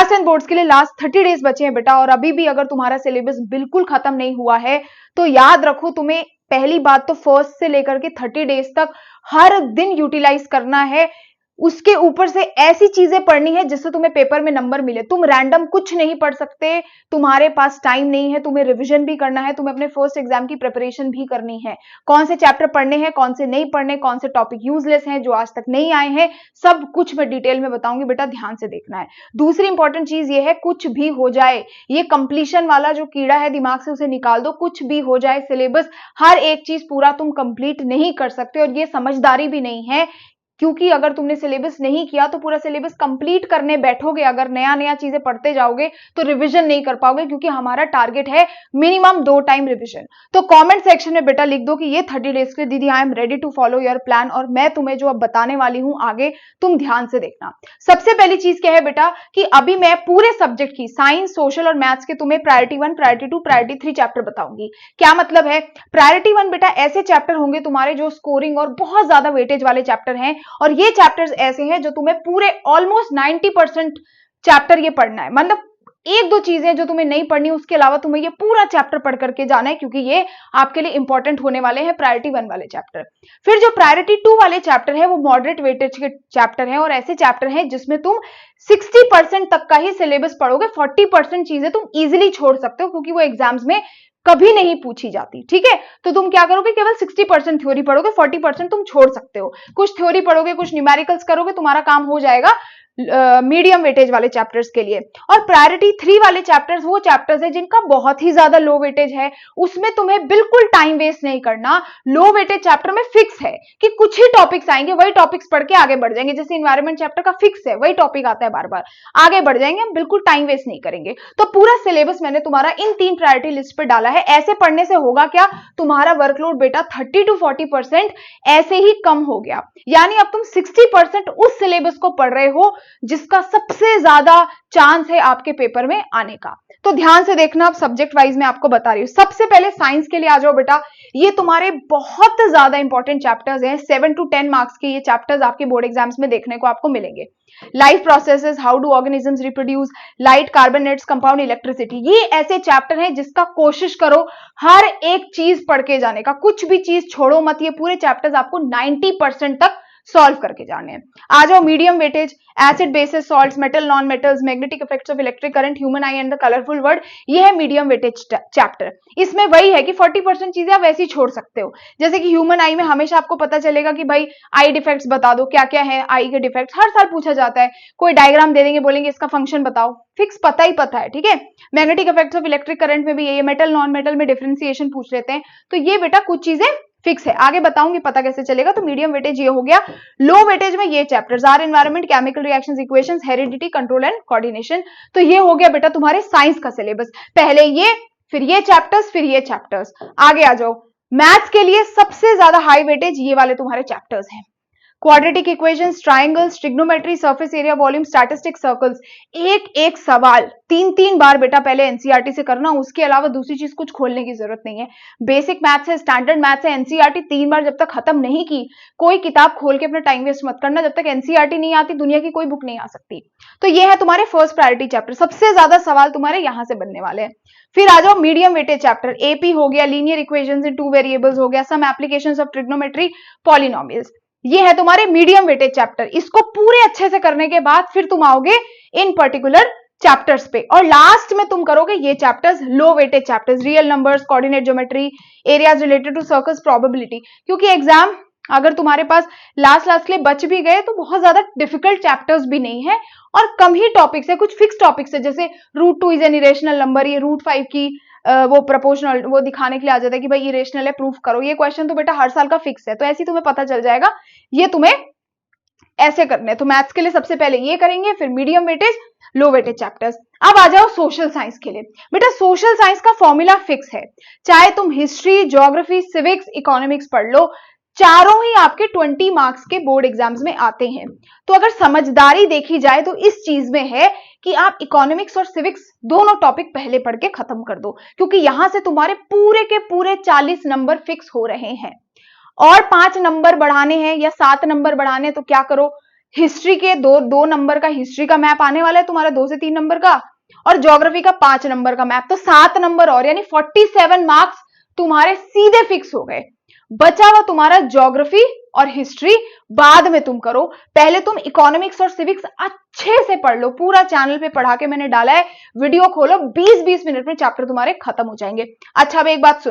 Class 10 boards के लिए last 30 days बचे हैं बेटा, और अभी भी अगर तुम्हारा सिलेबस बिल्कुल खत्म नहीं हुआ है तो याद रखो, तुम्हें पहली बात तो फर्स्ट से लेकर के 30 डेज तक हर दिन यूटिलाइज करना है। उसके ऊपर से ऐसी चीजें पढ़नी है जिससे तुम्हें पेपर में नंबर मिले। तुम रैंडम कुछ नहीं पढ़ सकते, तुम्हारे पास टाइम नहीं है, तुम्हें रिवीजन भी करना है, तुम्हें अपने फर्स्ट एग्जाम की प्रिपरेशन भी करनी है। कौन से चैप्टर पढ़ने हैं, कौन से नहीं पढ़ने, कौन से टॉपिक यूजलेस हैं जो आज तक नहीं आए हैं, सब कुछ मैं डिटेल में बताऊंगी बेटा, ध्यान से देखना है। दूसरी इंपॉर्टेंट चीज ये है, कुछ भी हो जाए, ये कंप्लीशन वाला जो कीड़ा है दिमाग से उसे निकाल दो। कुछ भी हो जाए, सिलेबस हर एक चीज पूरा तुम कंप्लीट नहीं कर सकते, और ये समझदारी भी नहीं है, क्योंकि अगर तुमने सिलेबस नहीं किया तो पूरा सिलेबस कंप्लीट करने बैठोगे, अगर नया नया चीजें पढ़ते जाओगे तो रिवीजन नहीं कर पाओगे, क्योंकि हमारा टारगेट है मिनिमम 2 टाइम रिवीजन। तो कमेंट सेक्शन में बेटा लिख दो कि ये 30 डेज के दीदी I am ready to follow your plan, और मैं तुम्हें जो अब बताने वाली हूं आगे तुम ध्यान से देखना। सबसे पहली चीज क्या है बेटा कि अभी मैं पूरे सब्जेक्ट की साइंस, सोशल और मैथ्स के तुम्हें प्रायोरिटी 1, प्रायोरिटी 2, प्रायोरिटी 3 चैप्टर बताऊंगी। क्या मतलब है? प्रायोरिटी 1 बेटा ऐसे चैप्टर होंगे तुम्हारे जो स्कोरिंग और बहुत ज्यादा वेटेज वाले चैप्टर हैं, और ये चैप्टर्स ऐसे हैं जो तुम्हें पूरे ऑलमोस्ट 90% चैप्टर ये पढ़ना है। मतलब एक दो चीजें जो तुम्हें नहीं पढ़नी, उसके अलावा तुम्हें ये पूरा चैप्टर पढ़ करके जाना है, क्योंकि ये आपके लिए इंपॉर्टेंट होने वाले हैं प्रायोरिटी 1 वाले चैप्टर। फिर जो प्रायोरिटी 2 वाले चैप्टर है वो मॉडरेट वेटेज के चैप्टर हैं, और ऐसे चैप्टर हैं जिसमें तुम 60% तक का ही सिलेबस पढ़ोगे, 40% चीजें तुम इजिली छोड़ सकते हो, क्योंकि वो एग्जाम्स में कभी नहीं पूछी जाती। ठीक है, तो तुम क्या करोगे, केवल 60% थ्योरी पढ़ोगे, 40% तुम छोड़ सकते हो। कुछ थ्योरी पढ़ोगे, कुछ न्यूमेरिकल्स करोगे, तुम्हारा काम हो जाएगा मीडियम वेटेज वाले चैप्टर्स के लिए। और प्रायोरिटी 3 वाले चैप्टर्स वो चैप्टर्स है जिनका बहुत ही ज्यादा लो वेटेज है, उसमें तुम्हें बिल्कुल टाइम वेस्ट नहीं करना। लो वेटेज चैप्टर में फिक्स है कि कुछ ही टॉपिक्स आएंगे, वही टॉपिक्स पढ़ के आगे बढ़ जाएंगे। जैसे इन्वायरमेंट चैप्टर का फिक्स है, वही टॉपिक आता है बार बार, आगे बढ़ जाएंगे, हम बिल्कुल टाइम वेस्ट नहीं करेंगे। तो पूरा सिलेबस मैंने तुम्हारा इन 3 प्रायोरिटी लिस्ट पे डाला है। ऐसे पढ़ने से होगा क्या, तुम्हारा वर्कलोड बेटा 30 to 40% ऐसे ही कम हो गया, यानी अब तुम 60% उस सिलेबस को पढ़ रहे हो जिसका सबसे ज्यादा चांस है आपके पेपर में आने का। तो ध्यान से देखना, अब सब्जेक्ट वाइज मैं आपको बता रही हूं। सबसे पहले साइंस के लिए आ जाओ बेटा, ये तुम्हारे बहुत ज्यादा इंपॉर्टेंट चैप्टर्स हैं। 7 to 10 मार्क्स के ये चैप्टर्स आपके बोर्ड एग्जाम्स में देखने को आपको मिलेंगे। Life processes, how do organisms reproduce, light, carbonates, compound, electricity, ये ऐसे चैप्टर हैं जिसका कोशिश करो हर एक चीज पढ़ के जाने का, कुछ भी चीज छोड़ो मत। ये पूरे चैप्टर्स आपको 90% तक सॉल्व करके जाने हैं। आ जाओ medium weightage, acid, basis, salts, metal, non metals, magnetic effects of electric current, human I and the colourful world, ये है मीडियम वेटेज चैप्टर। इसमें वही है कि 40% चीजें आप वैसे ही छोड़ सकते हो। जैसे कि ह्यूमन आई में हमेशा आपको पता चलेगा कि भाई आई डिफेक्ट्स बता दो, क्या क्या है आई के डिफेक्ट्स, हर साल पूछा जाता है। कोई डायग्राम दे देंगे, बोलेंगे इसका फंक्शन बताओ, फिक्स पता ही पता है। ठीक है, magnetic effects of electric current में भी ये मेटल नॉन मेटल में डिफरेंशिएशन पूछ लेते हैं। तो ये बेटा कुछ चीजें फिक्स है, आगे बताऊंगी पता कैसे चलेगा। तो मीडियम वेटेज ये हो गया। लो वेटेज में ये chapters are environment, chemical reactions, equations, heredity, control and coordination. तो ये हो गया बेटा तुम्हारे साइंस का सिलेबस। पहले ये, फिर ये चैप्टर्स, फिर ये चैप्टर्स। आगे आ जाओ, मैथ्स के लिए सबसे ज्यादा हाई वेटेज ये वाले तुम्हारे चैप्टर्स हैं। Quadratic equations, triangles, trigonometry, surface area, volume, statistics, circles. एक एक सवाल 3-3 बार बेटा पहले एनसीईआरटी से करना, उसके अलावा दूसरी चीज कुछ खोलने की जरूरत नहीं है। बेसिक मैथ्स है, स्टैंडर्ड मैथ्स है, एनसीईआरटी 3 बार जब तक खत्म नहीं की, कोई किताब खोल के अपना टाइम वेस्ट मत करना। जब तक एनसीईआरटी नहीं आती, दुनिया की कोई बुक नहीं आ सकती। तो ये है तुम्हारे फर्स्ट प्रायोरिटी चैप्टर, सबसे ज्यादा सवाल तुम्हारे यहां से बनने वाले हैं। फिर आ जाओ मीडियम वेटेज चैप्टर, एपी हो गया, लीनियर इक्वेशंस इन 2 वेरिएबल्स हो गया, some applications of trigonometry, polynomials. ये है तुम्हारे मीडियम वेटेज चैप्टर। इसको पूरे अच्छे से करने के बाद फिर तुम आओगे इन पर्टिकुलर चैप्टर्स पे, और लास्ट में तुम करोगे ये chapters, low weightage chapters, real numbers, coordinate geometry, areas related to circles, probability. क्योंकि एग्जाम अगर तुम्हारे पास लास्ट के लिए बच भी गए तो बहुत ज्यादा डिफिकल्ट चैप्टर्स भी नहीं है, और कम ही टॉपिक्स है, कुछ फिक्स टॉपिक्स है। जैसे √2 इज एन इरेशनल नंबर, ये √5 की वो प्रोपोर्शनल वो दिखाने के लिए आ जाता है कि भाई इरेशनल है, प्रूफ करो। ये क्वेश्चन तो बेटा हर साल का फिक्स है, तो ऐसे ही तुम्हें पता चल जाएगा ये तुम्हें ऐसे करने हैं। तो मैथ्स के लिए सबसे पहले ये करेंगे, फिर मीडियम वेटेज, लो वेटेज चैप्टर्स। अब आ जाओ सोशल साइंस के लिए। बेटा सोशल साइंस का फॉर्मूला फिक्स है, चाहे तुम हिस्ट्री, ज्योग्राफी, सिविक्स, इकोनॉमिक्स पढ़ लो, चारों ही आपके 20 मार्क्स के बोर्ड एग्जाम्स में आते हैं। तो अगर समझदारी देखी जाए तो इस चीज में है कि आप इकोनॉमिक्स और सिविक्स दोनों टॉपिक पहले पढ़ के खत्म कर दो, क्योंकि यहां से तुम्हारे पूरे के पूरे 40 नंबर फिक्स हो रहे हैं। और 5 नंबर बढ़ाने हैं या 7 नंबर बढ़ाने, तो क्या करो, हिस्ट्री के दो नंबर का हिस्ट्री का मैप आने वाला है तुम्हारा, 2 से 3 नंबर का, और ज्योग्राफी का 5 नंबर का मैप, तो 7 नंबर और, यानी 47 मार्क्स तुम्हारे सीधे फिक्स हो गए। बचा हुआ तुम्हारा ज्योग्राफी और हिस्ट्री बाद में तुम करो, पहले तुम इकोनॉमिक्स और सिविक्स अच्छे से पढ़ लो। पूरा चैनल पे पढ़ा के मैंने डाला है, वीडियो खोलो, 20-20 मिनट में चैप्टर तुम्हारे खत्म हो जाएंगे। अच्छा, अब एक बात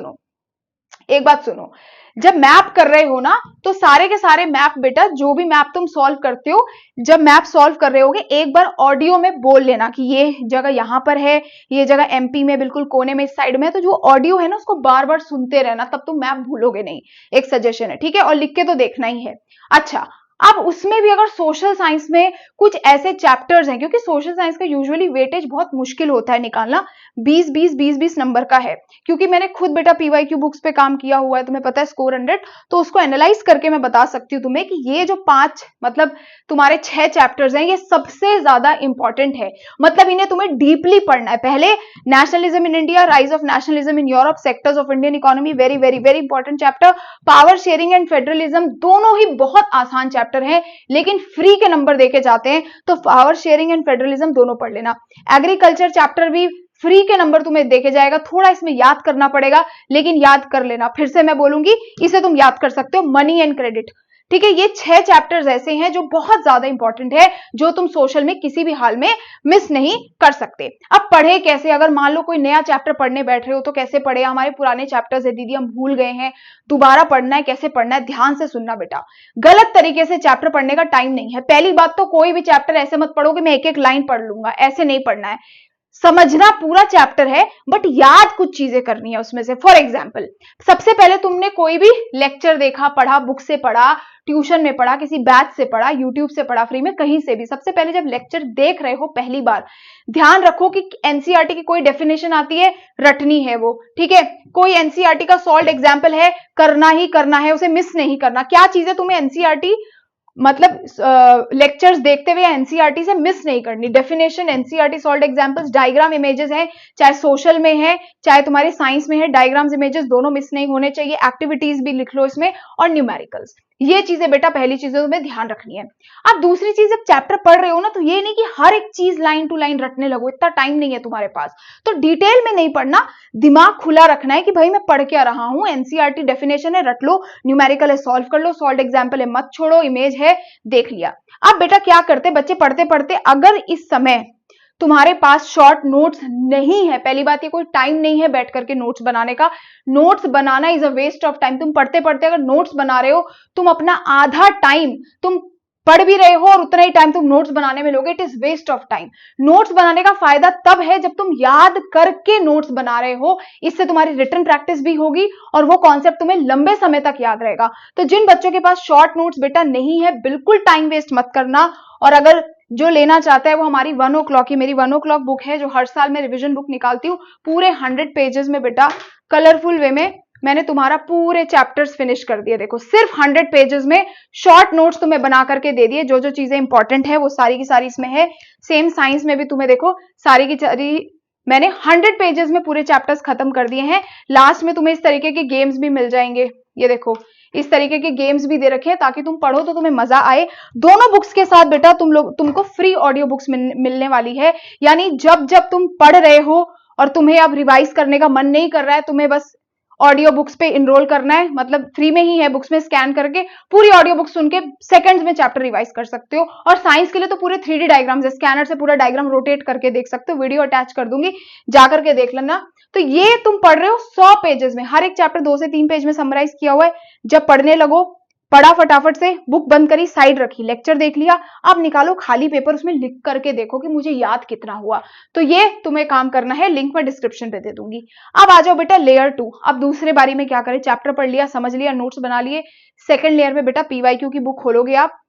सुनो, जब मैप कर रहे हो ना, तो सारे के सारे मैप बेटा, जो भी मैप तुम सॉल्व करते हो, जब मैप सॉल्व कर रहे होगे एक बार ऑडियो में बोल लेना कि ये जगह यहां पर है, ये जगह एमपी में बिल्कुल कोने में इस साइड में है, तो जो ऑडियो है ना उसको बार बार सुनते रहना, तब तुम मैप भूलोगे नहीं। एक सजेशन है, ठीक है, और लिख के तो देखना ही है। अच्छा, अब उसमें भी अगर सोशल साइंस में कुछ ऐसे चैप्टर्स हैं, क्योंकि सोशल साइंस का यूजुअली वेटेज बहुत मुश्किल होता है निकालना, 20-20 नंबर का है, क्योंकि मैंने खुद बेटा पीवाईक्यू बुक्स पे काम किया हुआ है, तुम्हें पता है स्कोर 100, तो उसको एनालाइज करके मैं बता सकती हूँ तुम्हें कि ये जो 5 मतलब तुम्हारे 6 चैप्टर्स हैं, ये सबसे ज्यादा इंपॉर्टेंट है। मतलब इन्हें तुम्हें डीपली पढ़ना है। पहले nationalism in India, rise of nationalism in Europe, sectors of Indian economy, very very very important chapter. Power sharing and federalism, दोनों ही बहुत आसान चैप्टर हैं, लेकिन फ्री के नंबर देके जाते हैं, तो पावर शेयरिंग एंड फेडरलिज्म दोनों पढ़ लेना। एग्रीकल्चर चैप्टर भी फ्री के नंबर तुम्हें देखे जाएगा, थोड़ा इसमें याद करना पड़ेगा, लेकिन याद कर लेना। फिर से मैं बोलूंगी, इसे तुम याद कर सकते हो, मनी एंड क्रेडिट, ठीक है। ये 6 चैप्टर्स ऐसे हैं जो बहुत ज्यादा इंपॉर्टेंट है, जो तुम सोशल में किसी भी हाल में मिस नहीं कर सकते। अब पढ़े कैसे, अगर मान लो कोई नया चैप्टर पढ़ने बैठ रहे हो तो कैसे पढ़े, हमारे पुराने चैप्टर्स है दीदी हम भूल गए हैं, दोबारा पढ़ना है, कैसे पढ़ना है, ध्यान से सुनना बेटा। गलत तरीके से चैप्टर पढ़ने का टाइम नहीं है। पहली बात तो कोई भी चैप्टर ऐसे मत पढ़ो कि मैं एक एक लाइन पढ़ लूंगा, ऐसे नहीं पढ़ना है। समझना पूरा चैप्टर है, बट याद कुछ चीजें करनी है उसमें से। फॉर एग्जाम्पल, सबसे पहले तुमने कोई भी लेक्चर देखा, पढ़ा, बुक से पढ़ा, ट्यूशन में पढ़ा, किसी बैच से पढ़ा, यूट्यूब से पढ़ा, फ्री में, कहीं से भी, सबसे पहले जब लेक्चर देख रहे हो पहली बार, ध्यान रखो कि एनसीईआरटी की कोई डेफिनेशन आती है, रटनी है वो, ठीक है। कोई एनसीईआरटी का सॉल्व एग्जाम्पल है, करना ही करना है, उसे मिस नहीं करना। क्या चीजें तुम्हें एनसीईआरटी मतलब लेक्चर्स देखते हुए एनसीईआरटी से मिस नहीं करनी, definition, NCERT solve examples, diagram images हैं, चाहे सोशल में है चाहे तुम्हारे साइंस में है, डायग्राम्स इमेजेस दोनों मिस नहीं होने चाहिए। एक्टिविटीज भी लिख लो इसमें, और न्यूमेरिकल्स, ये चीजें बेटा पहली चीजें तुम्हें ध्यान रखनी है। अब दूसरी चीज, जब चैप्टर पढ़ रहे हो ना, तो ये नहीं कि हर एक चीज लाइन टू लाइन रटने लगो, इतना टाइम नहीं है तुम्हारे पास, तो डिटेल में नहीं पढ़ना, दिमाग खुला रखना है कि भाई मैं पढ़ क्या रहा हूं, एनसीईआरटी डेफिनेशन है रट लो, न्यूमेरिकल है सॉल्व कर लो, सॉल्व एग्जाम्पल है मत छोड़ो, इमेज है देख लिया। अब बेटा क्या करते बच्चे, पढ़ते पढ़ते अगर इस समय तुम्हारे पास शॉर्ट नोट्स नहीं है, पहली बात ये कोई टाइम नहीं है बैठ करके नोट्स बनाने का, नोट्स बनाना is a waste of time. तुम पढ़ते पढ़ते अगर नोट्स बना रहे हो, तुम अपना आधा टाइम तुम पढ़ भी रहे हो और उतना ही टाइम तुम नोट्स बनाने में लोगे, it is waste of time. Notes बनाने का फायदा तब है जब तुम याद करके नोट्स बना रहे हो, इससे तुम्हारी रिटन प्रैक्टिस भी होगी और वो कॉन्सेप्ट तुम्हें लंबे समय तक याद रहेगा। तो जिन बच्चों के पास शॉर्ट नोट्स बेटा नहीं है, बिल्कुल टाइम वेस्ट मत करना, और अगर जो लेना चाहता है वो हमारी 1 o'clock की, मेरी 1 o'clock बुक है जो हर साल मैं रिविजन बुक निकालती हूँ, पूरे 100 पेजेस में बेटा कलरफुल वे में मैंने तुम्हारा पूरे चैप्टर्स फिनिश कर दिए। देखो सिर्फ 100 पेजेस में शॉर्ट नोट्स तुम्हें बना करके दे दिए, जो जो चीजें इंपॉर्टेंट है वो सारी की सारी इसमें है। सेम साइंस में भी तुम्हें देखो सारी की सारी मैंने 100 पेजेस में पूरे चैप्टर्स खत्म कर दिए हैं। लास्ट में तुम्हें इस तरीके के गेम्स भी मिल जाएंगे, ये देखो इस तरीके के गेम्स भी दे रखे हैं ताकि तुम पढ़ो तो तुम्हें मजा आए। दोनों बुक्स के साथ बेटा तुमको फ्री ऑडियो बुक्स मिलने वाली है, यानी जब जब तुम पढ़ रहे हो और तुम्हें अब रिवाइज करने का मन नहीं कर रहा है, तुम्हें बस ऑडियो बुक्स पे इनरोल करना है, मतलब फ्री में ही है, बुक्स में स्कैन करके पूरी ऑडियो बुक सुन के सेकंड्स में चैप्टर रिवाइज कर सकते हो। और साइंस के लिए तो पूरे 3D डायग्राम्स है, स्कैनर से पूरा डायग्राम रोटेट करके देख सकते हो, वीडियो अटैच कर दूंगी, जाकर के देख लेना। तो ये तुम पढ़ रहे हो 100 पेजेस में, हर एक चैप्टर 2 से 3 पेज में समराइज किया हुआ है। जब पढ़ने लगो, पढ़ा फटाफट से, बुक बंद करी, साइड रखी, लेक्चर देख लिया, अब निकालो खाली पेपर, उसमें लिख करके देखो कि मुझे याद कितना हुआ। तो ये तुम्हें काम करना है, लिंक मैं डिस्क्रिप्शन पे दे दूंगी। अब आ जाओ बेटा लेयर 2। अब दूसरे बारी में क्या करें, चैप्टर पढ़ लिया, समझ लिया, नोट्स बना लिए, सेकंड लेयर में बेटा पीवाईक्यू की बुक खोलोगे आप,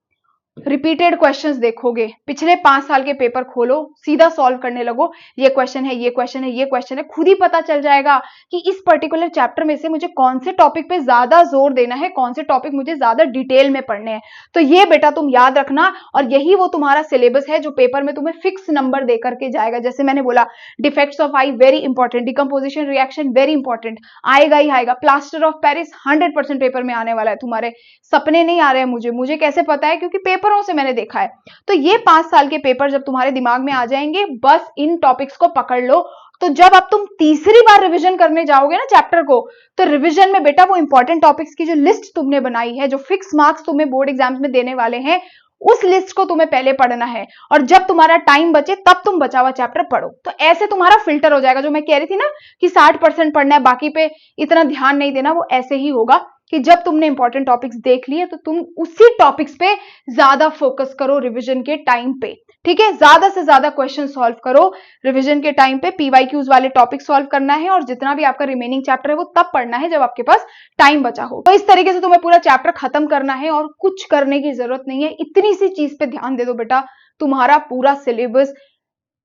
रिपीटेड क्वेश्चंस देखोगे, पिछले 5 साल के पेपर खोलो, सीधा सॉल्व करने लगो, ये क्वेश्चन है, ये क्वेश्चन है, ये क्वेश्चन है, खुद ही पता चल जाएगा कि इस पर्टिकुलर चैप्टर में से मुझे कौन से टॉपिक पे ज्यादा जोर देना है, कौन से टॉपिक मुझे ज्यादा डिटेल में पढ़ने हैं। तो ये बेटा तुम याद रखना, और यही वो तुम्हारा सिलेबस है जो पेपर में तुम्हें फिक्स नंबर दे करके जाएगा। जैसे मैंने बोला, defects of I very important, decomposition reaction very important, आएगा ही आएगा। प्लास्टर ऑफ पेरिस 100% पेपर में आने वाला है, तुम्हारे सपने नहीं आ रहे हैं मुझे कैसे पता है, क्योंकि पेपर पेपरों से मैंने देखा है। तो ये 5 साल के पेपर जब तुम्हारे दिमाग में आ जाएंगे, बस इन टॉपिक्स को पकड़ लो। तो जब अब तुम तीसरी बार रिवीजन करने जाओगे ना चैप्टर को, तो रिवीजन में बेटा वो इंपॉर्टेंट टॉपिक्स की जो लिस्ट तुमने बनाई है, जो फिक्स मार्क्स तुम्हें बोर्ड एग्जाम्स में देने वाले हैं, उस लिस्ट को तुम्हें पहले पढ़ना है। और जब तुम्हारा टाइम बचे तब तुम बचा हुआ चैप्टर पढ़ो। तो ऐसे तुम्हारा फिल्टर हो जाएगा। जो मैं कह रही थी ना कि 60% पढ़ना है, बाकी पे इतना ध्यान नहीं देना, वो ऐसे ही होगा कि जब तुमने इंपॉर्टेंट टॉपिक्स देख लिए तो तुम उसी टॉपिक्स पे ज्यादा फोकस करो रिवीजन के टाइम पे। ठीक है, ज्यादा से ज्यादा क्वेश्चन सॉल्व करो रिवीजन के टाइम पे। पीवाईक्यूज वाले टॉपिक सॉल्व करना है और जितना भी आपका रिमेनिंग चैप्टर है वो तब पढ़ना है जब आपके पास टाइम बचा हो। तो इस तरीके से तुम्हें पूरा चैप्टर खत्म करना है और कुछ करने की जरूरत नहीं है। इतनी सी चीज पे ध्यान दे दो बेटा, तुम्हारा पूरा सिलेबस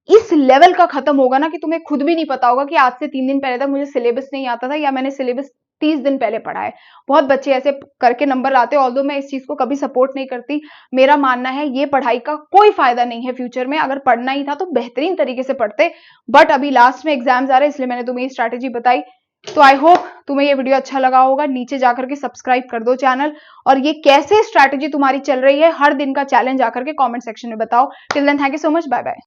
इस लेवल का खत्म होगा ना कि तुम्हें खुद भी नहीं पता होगा कि आज से 3 दिन पहले तक मुझे सिलेबस नहीं आता था या मैंने सिलेबस 30 दिन पहले पढ़ा है। बहुत बच्चे ऐसे करके नंबर लाते हैं, ऑल्दो मैं इस चीज को कभी सपोर्ट नहीं करती। मेरा मानना है ये पढ़ाई का कोई फायदा नहीं है फ्यूचर में। अगर पढ़ना ही था तो बेहतरीन तरीके से पढ़ते, बट अभी लास्ट में एग्जाम्स आ रहे हैं इसलिए मैंने तुम्हें ये स्ट्रैटेजी बताई। तो आई होप तुम्हें ये वीडियो अच्छा लगा होगा। नीचे जाकर के सब्सक्राइब कर दो चैनल, और ये कैसे स्ट्रैटेजी तुम्हारी चल रही है हर दिन का चैलेंज आकर के कमेंट सेक्शन में बताओ। Till then thank you so much, bye bye.